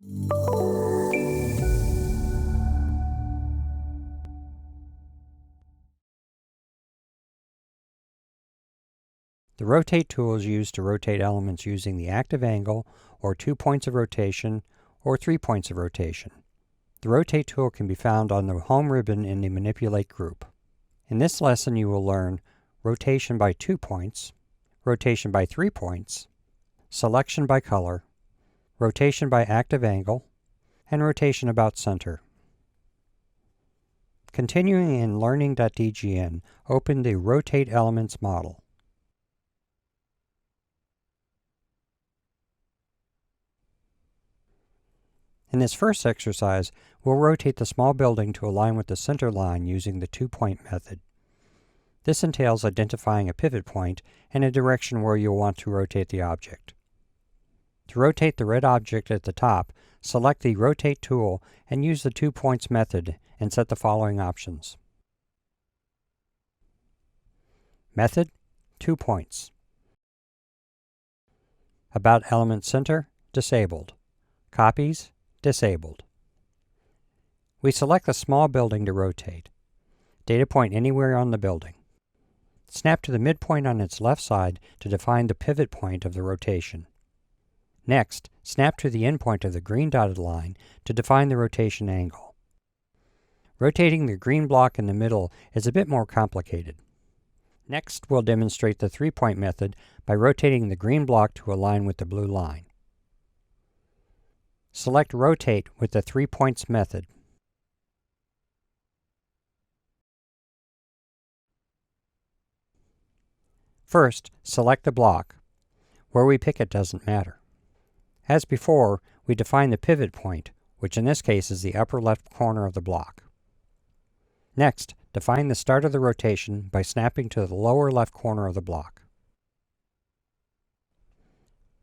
The rotate tool is used to rotate elements using the active angle, or 2 points of rotation, or 3 points of rotation. The rotate tool can be found on the home ribbon in the Manipulate group. In this lesson you will learn rotation by 2 points, rotation by 3 points, selection by color, rotation by active angle, and rotation about center. Continuing in Learning.dgn, open the Rotate Elements model. In this first exercise, we'll rotate the small building to align with the center line using the 2-point method. This entails identifying a pivot point and a direction where you'll want to rotate the object. To rotate the red object at the top, select the Rotate tool and use the 2 points method and set the following options. Method, 2 points. About element center, disabled. Copies, disabled. We select the small building to rotate. Data point anywhere on the building. Snap to the midpoint on its left side to define the pivot point of the rotation. Next, snap to the endpoint of the green dotted line to define the rotation angle. Rotating the green block in the middle is a bit more complicated. Next, we'll demonstrate the 3-point method by rotating the green block to align with the blue line. Select Rotate with the 3 points method. First, select the block. Where we pick it doesn't matter. As before, we define the pivot point, which in this case is the upper left corner of the block. Next, define the start of the rotation by snapping to the lower left corner of the block.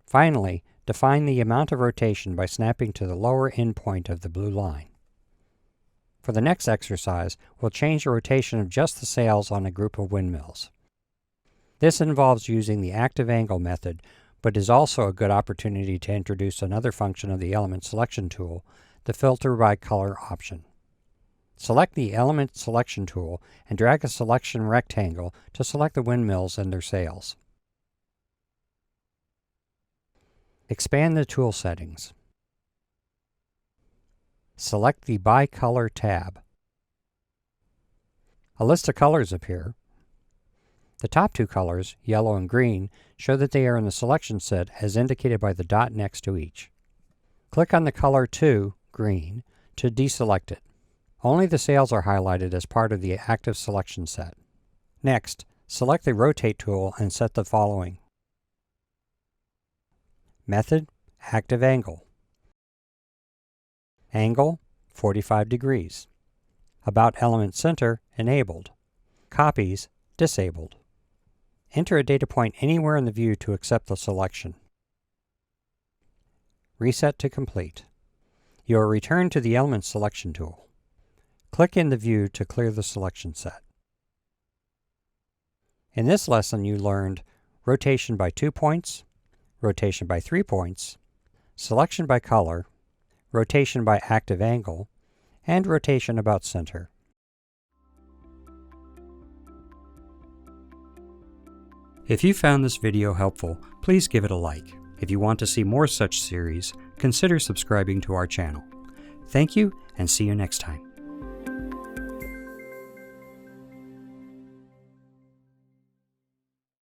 Finally, define the amount of rotation by snapping to the lower endpoint of the blue line. For the next exercise, we'll change the rotation of just the sails on a group of windmills. This involves using the active angle method, but is also a good opportunity to introduce another function of the element selection tool, the filter by color option. Select the element selection tool and drag a selection rectangle to select the windmills and their sails. Expand the tool settings. Select the By Color tab. A list of colors appear. The top 2 colors, yellow and green, show that they are in the selection set as indicated by the dot next to each. Click on the color 2, green, to deselect it. Only the sails are highlighted as part of the active selection set. Next, select the Rotate tool and set the following. Method, active angle. Angle, 45 degrees. About element center, enabled. Copies, disabled. Enter a data point anywhere in the view to accept the selection. Reset to complete. You are returned to the element selection tool. Click in the view to clear the selection set. In this lesson you learned rotation by 2 points, rotation by 3 points, selection by color, rotation by active angle, and rotation about center. If you found this video helpful, please give it a like. If you want to see more such series, consider subscribing to our channel. Thank you, and see you next time.